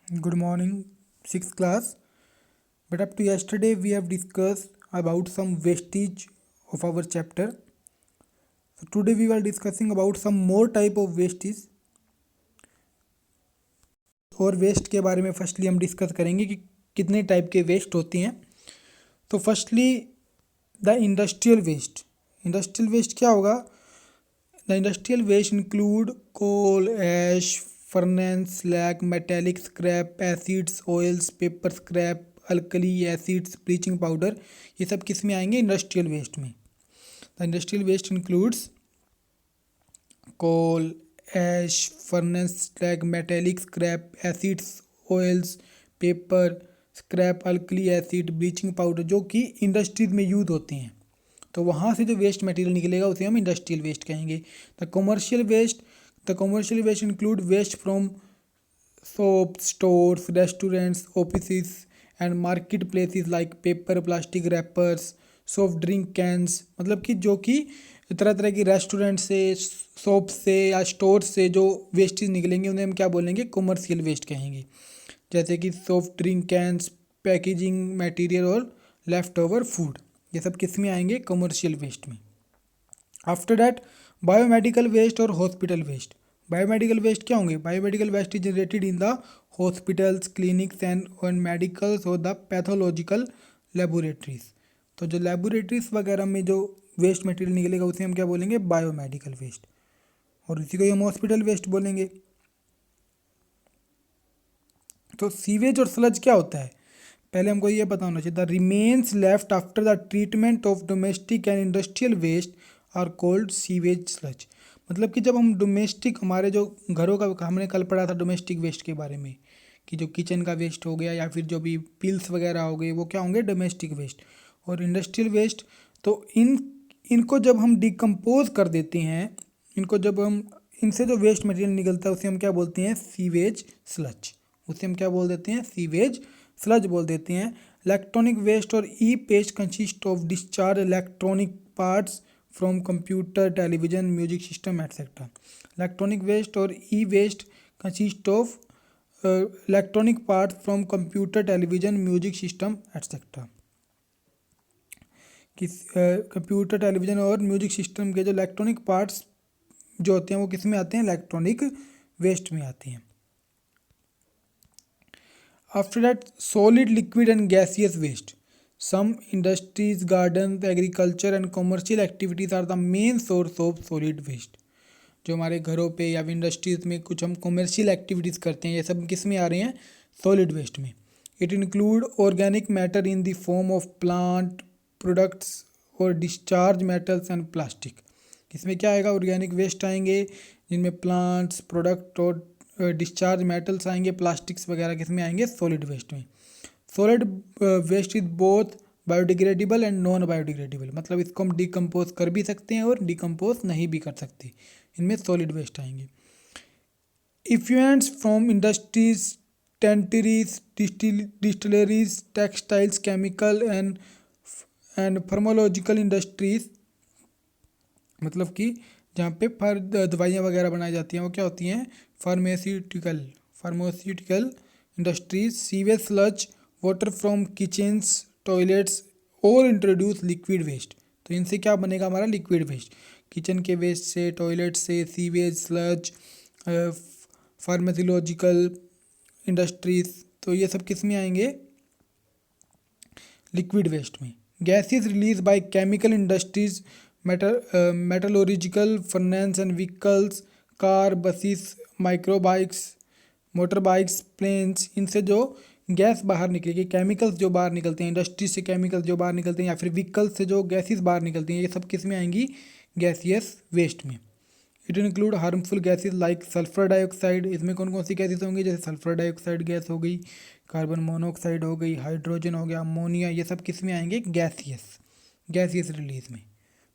Good morning, sixth class. But up to yesterday, we have discussed about some wastage of our chapter. So today we are discussing about some more type of wastage और waste के बारे में firstly हम discuss करेंगे कि कितने type के waste होते हैं। तो firstly the industrial waste. Industrial waste क्या होगा? The industrial waste include coal, ash, furnace, slag, metallic scrap, acids, oils, paper scrap, alkali acids, bleaching powder. ये सब किस में आएंगे? इंडस्ट्रियल वेस्ट में। The industrial waste includes coal, ash, furnace, slag, metallic scrap, acids, oils, paper scrap, alkali acid, bleaching powder, जो कि industries में use होते हैं। तो वहाँ से जो वेस्ट मटेरियल निकलेगा उसे हम इंडस्ट्रियल वेस्ट कहेंगे। The commercial waste include waste from shop, stores, restaurants, office and market places like paper, plastic wrappers, soft drink cans. मतलब कि जो कि तरह तरह की रेस्टोरेंट से, शॉप से या स्टोर से जो वेस्टेज निकलेंगे उन्हें हम क्या बोलेंगे? कमर्शियल वेस्ट कहेंगे। जैसे कि soft drink cans, packaging material और लेफ्ट ओवर फूड, ये सब किस में आएंगे? कमर्शियल वेस्ट में। आफ्टर दैट बायोमेडिकल वेस्ट और हॉस्पिटल वेस्ट। बायोमेडिकल वेस्ट क्या होंगे? Biomedical waste is generated in the hospitals, clinics and medicals और द पैथोलॉजिकल लेबोरेटरीज। तो जो लेबोरेटरीज वगैरह में जो वेस्ट मटेरियल निकलेगा उसे हम क्या बोलेंगे? Biomedical waste. और इसी को ही हम हॉस्पिटल वेस्ट बोलेंगे। तो सीवेज और स्लज क्या होता है? पहले हमको ये पता होना चाहिए। The remains left after the treatment of domestic and industrial waste are called sewage sludge. मतलब कि जब हम डोमेस्टिक, हमारे जो घरों का, हमने कल पढ़ा था डोमेस्टिक वेस्ट के बारे में कि जो किचन का वेस्ट हो गया या फिर जो भी पिल्स वगैरह हो गए वो क्या होंगे? Domestic waste. और इंडस्ट्रियल वेस्ट, तो इनको जब हम डिकम्पोज कर देते हैं, इनको जब हम, इनसे जो वेस्ट मटेरियल निकलता है उसे हम क्या बोलते हैं? Sewage sludge. उसे हम क्या बोल देते हैं? सीवेज स्लज बोल देते हैं। इलेक्ट्रॉनिक वेस्ट और e waste consist of discharge electronic parts from computer, television, music system etcetera. Electronic waste और e waste consist of electronic parts from computer, television, music system etcetera. किस computer, television और music system के जो electronic parts जो होते हैं वो किस में आते हैं? इलेक्ट्रॉनिक वेस्ट में आते हैं। After that, solid, liquid and gaseous waste. Some industries, gardens, agriculture and commercial activities are the main source of solid waste. जो हमारे घरों पे या इंडस्ट्रीज में कुछ हम कॉमर्शियल एक्टिविटीज़ करते हैं, ये सब किस में आ रहे हैं? सॉलिड वेस्ट में। It include organic matter in the form of plant products और डिस्चार्ज मेटल्स एंड प्लास्टिक। इसमें क्या आएगा? ऑर्गेनिक वेस्ट आएंगे जिनमें प्लांट्स, प्रोडक्ट और डिस्चार्ज मेटल्स आएंगे। प्लास्टिक्स वगैरह किस में आएंगे? सॉलिड वेस्ट में। Solid waste is both biodegradable and non biodegradable. मतलब इसको हम डिकम्पोज कर भी सकते हैं और डिकम्पोज नहीं भी कर सकते, इनमें सॉलिड वेस्ट आएंगे। Effluents from industries, tanneries, distilleries, textiles, chemical and pharmacological industries. मतलब कि जहाँ पे दवाइयाँ वगैरह बनाई जाती हैं वो क्या होती हैं? Pharmaceutical industries. Sewage sludge, water from kitchens, toilets, और इंट्रोड्यूस लिक्विड वेस्ट। तो इनसे क्या बनेगा हमारा? Liquid waste. किचन के वेस्ट से, टॉयलेट से, सीवेज स्लज, फार्माकोलॉजिकल इंडस्ट्रीज, तो ये सब किस में आएंगे? लिक्विड वेस्ट में। Gases release by chemical industries, metallurgical furnace and vehicles, car, buses, microbikes, motor bikes, planes, इनसे जो गैस बाहर निकलेगी, केमिकल्स जो बाहर निकलते हैं इंडस्ट्री से, केमिकल्स जो बाहर निकलते हैं या फिर व्हीकल्स से जो गैसेस बाहर निकलती हैं, ये सब किस में आएंगी? गैसियस वेस्ट में। It include harmful gases like sulphur dioxide. इसमें कौन कौन सी गैसेज होंगी? जैसे सल्फर डाइऑक्साइड गैस हो गई, कार्बन मोनोऑक्साइड हो गई, हाइड्रोजन हो गया, अमोनिया, ये सब किस में आएंगे? गैसियस रिलीज में।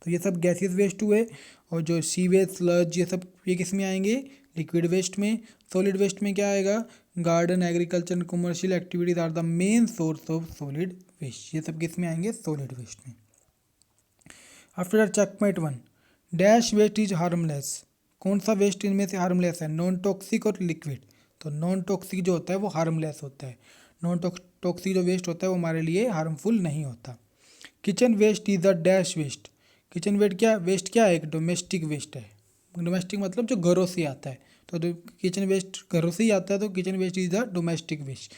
तो ये सब गैसियस वेस्ट हुए। और जो सीवेज, स्लज, ये सब ये किस में आएंगे? लिक्विड वेस्ट में। सॉलिड वेस्ट में क्या आएगा? Garden, agriculture and commercial activities are the main source of solid waste. ये सब किस में आएंगे? सॉलिड वेस्ट में। After that checkmate 1, dash waste is harmless. कौन सा वेस्ट इनमें से हार्मलेस है? नॉन टॉक्सिक और लिक्विड। तो नॉन टॉक्सिक जो होता है वो हार्मलेस होता है, नॉन टॉक्सिक जो वेस्ट होता है वो हमारे लिए हार्मफुल नहीं होता। Kitchen waste is the dash waste. Kitchen waste क्या है, एक डोमेस्टिक वेस्ट है। डोमेस्टिक मतलब जो घरों से आता है, तो किचन वेस्ट घरों से ही आता है, तो kitchen waste is the domestic waste.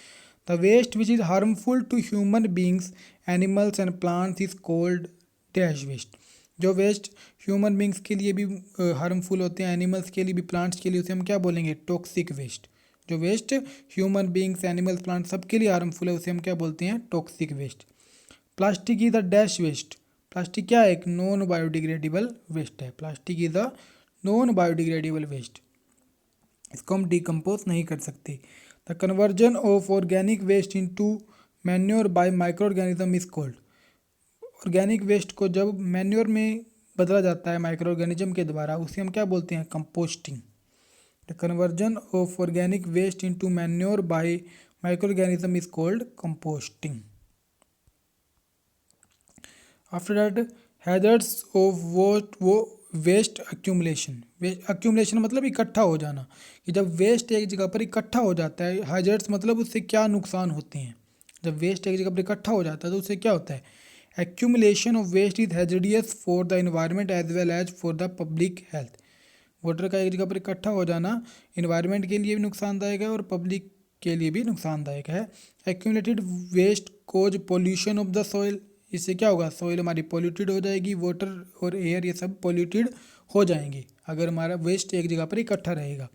The waste which is harmful to human beings, animals and plants is called dash waste. जो वेस्ट ह्यूमन बींग्स के लिए भी हार्मफुल होते हैं, एनिमल्स के लिए भी, प्लांट्स के लिए, उसे हम क्या बोलेंगे, टॉक्सिक वेस्ट। जो waste human beings, animals, plants सबके लिए हार्मफुल है, उसे हम क्या बोलते हैं, toxic waste. Plastic is the dash waste. Plastic क्या है, एक नॉन बायोडिग्रेडेबल वेस्ट है। Plastic is the non biodegradable waste, इसको हम डिकम्पोज नहीं कर सकते। The conversion of organic waste into manure by micro organism is called. Organic waste को जब मैन्योर में बदला जाता है माइक्रो ऑर्गेनिज्म के द्वारा, उसे हम क्या बोलते हैं, composting. The conversion of organic waste into manure by micro organism is called composting. After that hazards of वो वेस्ट अक्यूमुलेशन। अक्यूमुलेशन मतलब इकट्ठा हो जाना, कि जब वेस्ट एक जगह पर इकट्ठा हो जाता है, हैजर्ड्स मतलब उससे क्या नुकसान होते हैं। जब वेस्ट एक जगह पर इकट्ठा हो जाता है तो उससे क्या होता है, accumulation of waste is hazardous for the environment as well as for the public health. Water का एक जगह पर इकट्ठा हो जाना इन्वायरमेंट के लिए भी नुकसानदायक है और पब्लिक के लिए भी नुकसानदायक है। Accumulated waste cause pollution of the soil. इससे क्या होगा, सॉइल हमारी पोल्यूटेड हो जाएगी, वाटर और एयर ये सब पोल्यूटेड हो जाएंगे अगर हमारा वेस्ट एक जगह पर इकट्ठा रहेगा।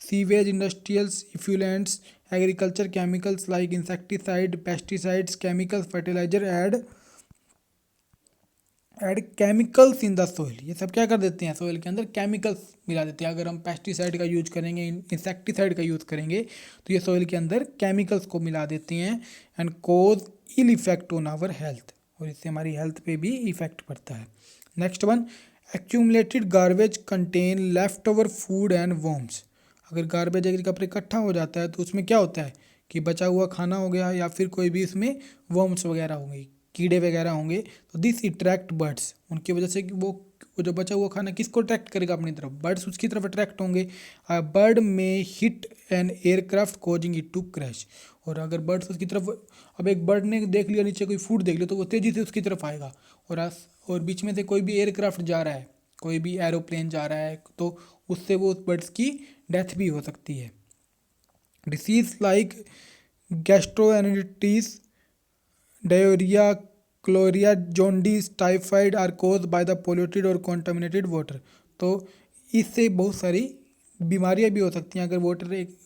Sewage, industrials effluents, agriculture chemicals like insecticide, pesticides, chemicals, fertiliser add chemicals in the soil. ये सब क्या कर देते हैं, सॉइल के अंदर केमिकल्स मिला देते हैं। अगर हम पेस्टिसाइड का यूज करेंगे, इंसेक्टिसाइड का यूज़ करेंगे, तो ये सॉइल के अंदर केमिकल्स को मिला देते हैं and cause ill effect on our health, और इससे हमारी हेल्थ पे भी इफेक्ट पड़ता है। Next one, accumulated garbage contain left over food and worms. अगर गार्बेज एक जगह पर इकट्ठा हो जाता है तो उसमें क्या होता है कि बचा हुआ खाना हो गया, या फिर कोई भी इसमें वर्म्स वगैरह होंगे, कीड़े वगैरह होंगे, तो दिस अट्रैक्ट बर्ड्स। उनकी वजह से कि वो जो बचा हुआ खाना किसको अट्रैक्ट करेगा, अपनी तरफ, बर्ड्स उसकी तरफ अट्रैक्ट होंगे। Bird may hit an aircraft causing it to crash. और अगर बर्ड्स उसकी तरफ, अब एक बर्ड ने देख लिया नीचे कोई फूड देख लिया, तो वो तेज़ी से उसकी तरफ आएगा, और बीच में से कोई भी एयरक्राफ्ट जा रहा है, कोई भी एरोप्लेन जा रहा है, तो उससे वो उस बर्ड्स की डेथ भी हो सकती है। Disease like gastroenteritis, diarrhoea, cholera, jaundice, typhoid are caused by the polluted और कॉन्टामिनेटेड वाटर। तो इससे बहुत सारी बीमारियां भी हो सकती हैं। अगर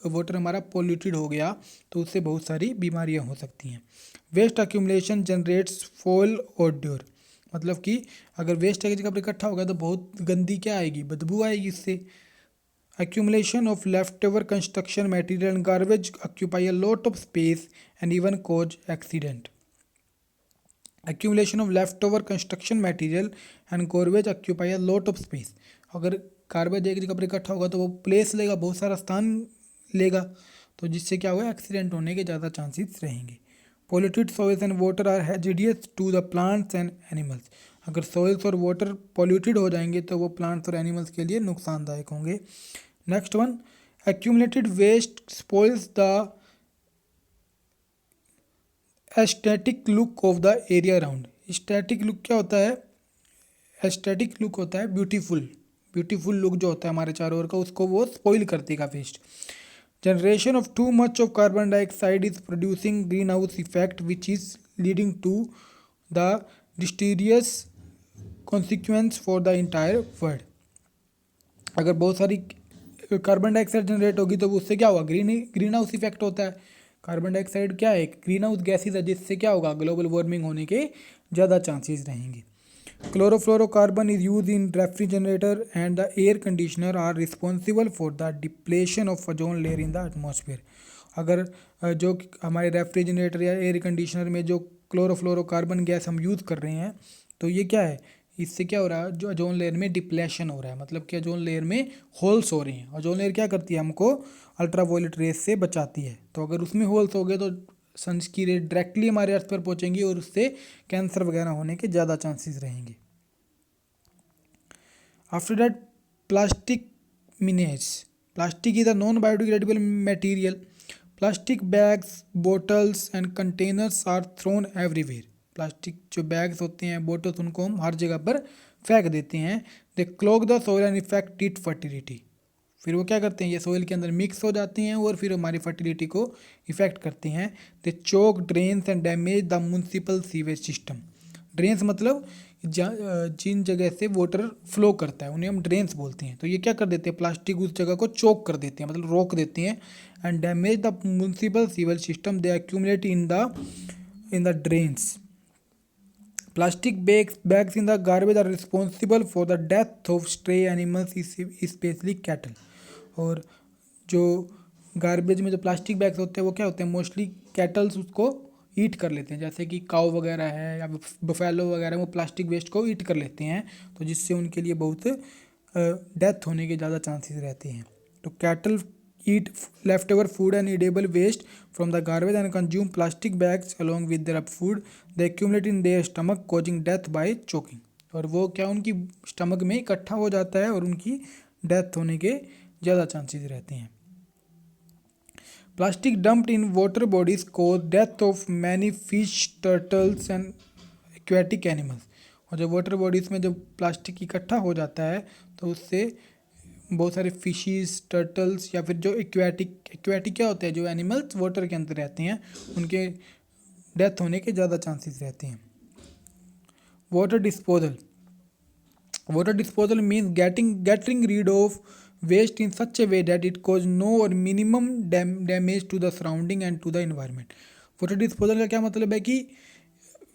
वाटर हमारा पोल्यूटेड हो गया तो उससे बहुत सारी बीमारियां हो सकती हैं। Waste accumulation generates foul odour. मतलब कि अगर वेस्ट एक जगह पर इकट्ठा हो गया तो बहुत गंदी क्या आएगी, बदबू आएगी इससे। Accumulation of leftover construction material and garbage occupy a lot of space and even cause accident. Accumulation of leftover construction material and garbage occupy a lot of space. अगर गार्बेज एक जगह पर इकट्ठा होगा तो वो प्लेस लेगा, बहुत सारा स्थान लेगा, तो जिससे क्या होगा, एक्सीडेंट होने के ज़्यादा चांसेस रहेंगे। Polluted soils and water are hazardous to the plants and animals. अगर सॉइल्स और वाटर पोल्यूटेड हो जाएंगे तो वो प्लांट्स और एनिमल्स के लिए नुकसानदायक होंगे। Next one, accumulated waste spoils the aesthetic look of the area around. aesthetic look क्या होता है, aesthetic look होता है ब्यूटीफुल लुक जो होता है हमारे चारों ओर का, उसको वो स्पॉइल कर देगा waste. Generation of too much of carbon dioxide is producing greenhouse effect which is leading to the disastrous consequence for the entire world. अगर बहुत सारी कार्बन डाइऑक्साइड जनरेट होगी तो उससे क्या होगा, ग्रीन हाउस इफेक्ट होता है। कार्बन डाइऑक्साइड क्या है, ग्रीन हाउस गैसेज है, जिससे क्या होगा, ग्लोबल वार्मिंग होने के ज़्यादा चांसेस रहेंगे। Chlorofluorocarbon is use in refrigerator and the air conditioner are responsible for the depletion of ozone layer in the atmosphere. अगर जो हमारे रेफ्रिजरेटर या एयर कंडीशनर में जो क्लोरोफ्लोरोकार्बन गैस हम यूज़ कर रहे हैं, तो ये क्या है, इससे क्या हो रहा है, जो ओजोन लेयर में डिप्लेशन हो रहा है, मतलब कि ओजोन लेयर में होल्स हो रहे हैं। ओजोन लेयर क्या करती है, हमको अल्ट्रावायलेट रेस से बचाती है, तो अगर उसमें होल्स हो गए तो सन की रे डायरेक्टली हमारे अर्थ पर पहुंचेंगी और उससे कैंसर वगैरह होने के ज़्यादा चांसेस रहेंगे। After that plastic plastic is a non biodegradable material. Plastic bags, bottles and containers are thrown everywhere. Plastic जो बैग्स होते हैं, बोटल्स, उनको हम हर जगह पर फेंक देते हैं. They clog the soil and affect it fertility. फिर वो क्या करते हैं, ये सोइल के अंदर मिक्स हो जाते हैं और फिर हमारी फर्टिलिटी को इफेक्ट करते हैं. They choke drains and damage the municipal sewage system. Drains मतलब जिन जगह से वाटर फ्लो करता है उन्हें हम ड्रेन्स बोलते हैं. तो ये क्या कर देते हैं, प्लास्टिक उस जगह को चोक कर देते हैं, मतलब रोक देते हैं. And damage the municipal sewage system. They accumulate in the drains. Plastic bags in the garbage are responsible for the death of stray animals, especially cattle. और जो गार्बेज में जो प्लास्टिक बैग्स होते हैं वो क्या होते हैं, मोस्टली कैटल्स उसको ईट कर लेते हैं. जैसे कि काऊ वगैरह है या बफेलो वगैरह, वो प्लास्टिक वेस्ट को ईट कर लेते हैं. तो जिससे उनके लिए बहुत डेथ होने के ज़्यादा चांसेस रहते हैं. तो cattle eat leftover food and edible waste from the garbage and consume plastic bags along with their food. They accumulate in their stomach causing death by choking. और वो क्या उनकी स्टमक में इकट्ठा हो जाता है और उनकी डेथ होने के ज़्यादा चांसेस रहते हैं. Plastic dumped in water bodies cause death of many fish, turtles and aquatic animals. और जब वाटर बॉडीज़ में जब प्लास्टिक इकट्ठा हो जाता है तो उससे बहुत सारे फिशीज़, टर्टल्स या फिर जो एक्वेटिक क्या होते हैं, जो एनिमल्स वाटर के अंदर रहते हैं, उनके डेथ होने के ज़्यादा चांसेस रहते हैं. Water disposal means getting rid of waste in such a way that it cause no or minimum damage to the surrounding and to the environment. Water disposal का क्या मतलब है कि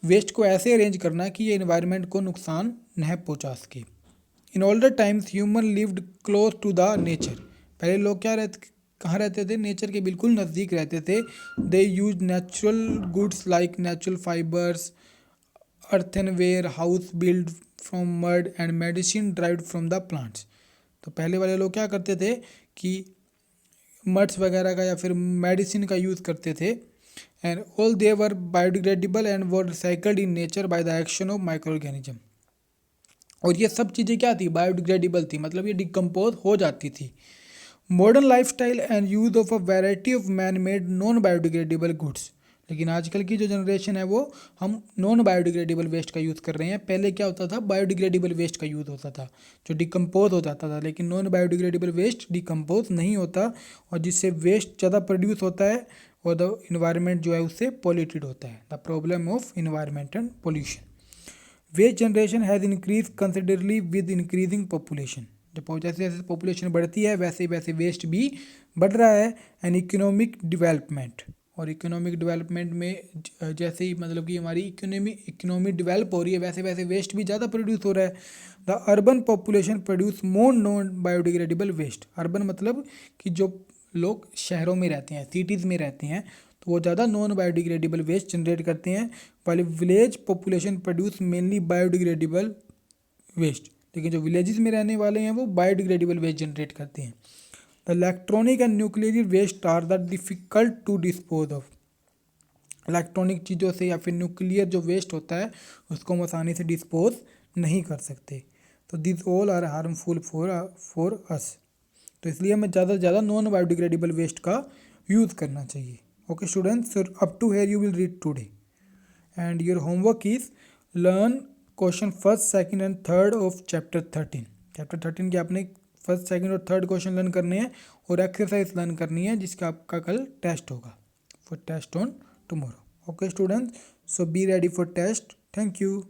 वेस्ट को ऐसे अरेंज करना कि ये इन्वायरमेंट को नुकसान न पहुँचा सके. In older times human lived close to the nature. पहले लोग कहाँ रहते थे, नेचर के बिल्कुल नज़दीक रहते थे. They use natural goods like natural fibres, earthenware, house build from mud and medicine derived from the plants. तो पहले वाले लोग क्या करते थे कि मड्स वगैरह का या फिर मेडिसिन का यूज़ करते थे. And all they were biodegradable and were recycled in nature by the action of micro organism. और ये सब चीज़ें क्या थी, बायोडिग्रेडेबल थी, मतलब ये डिकम्पोज हो जाती थी. Modern lifestyle and use of a variety of man made non biodegradable goods. लेकिन आजकल की जो जनरेशन है वो हम नॉन बायोडिग्रेडेबल वेस्ट का यूज़ कर रहे हैं. पहले क्या होता था, बायोडिग्रेडेबल वेस्ट का यूज़ होता था जो डिकम्पोज हो जाता था. लेकिन नॉन बायोडिग्रेडेबल वेस्ट डिकम्पोज नहीं होता और जिससे वेस्ट ज़्यादा प्रोड्यूस होता है और द इन्वायरमेंट जो है उससे पॉल्यूटेड होता है. The problem of environment and pollution. Waste generation has increase considerably with increasing population. जब जैसे जैसे पॉपुलेशन बढ़ती है वैसे वैसे वेस्ट भी बढ़ रहा है. And economic development. और इकोनॉमिक डेवलपमेंट में जैसे ही मतलब कि हमारी इकोनॉमी डेवलप हो रही है वैसे वैसे वेस्ट भी ज़्यादा प्रोड्यूस हो रहा है. The urban population produce more non biodegradable waste. Urban मतलब कि जो लोग शहरों में रहते हैं, सिटीज़ में रहते हैं, तो वो ज़्यादा नॉन बायोडिग्रेडेबल वेस्ट जनरेट करते हैं. वाले village population produce mainly biodegradable waste. लेकिन जो विलेजेस में रहने वाले हैं वो बायोडिग्रेडेबल वेस्ट जनरेट करते हैं. The electronic and nuclear waste are the difficult to dispose of. Electronic चीज़ों से या फिर न्यूक्लियर जो वेस्ट होता है उसको हम आसानी से डिस्पोज नहीं कर सकते. तो this all are harmful for us. तो इसलिए हमें ज़्यादा से ज़्यादा नॉन बायोडिग्रेडेबल वेस्ट का यूज़ करना चाहिए. Okay students, so up to here you will read today and your homework is learn question first, second and third of chapter 13. Chapter 13 के आपने फर्स्ट, सेकंड और थर्ड क्वेश्चन लर्न करने हैं और exercise learn करनी है जिसका आपका कल टेस्ट होगा. For test on tomorrow. Okay students, so be ready for test. Thank you.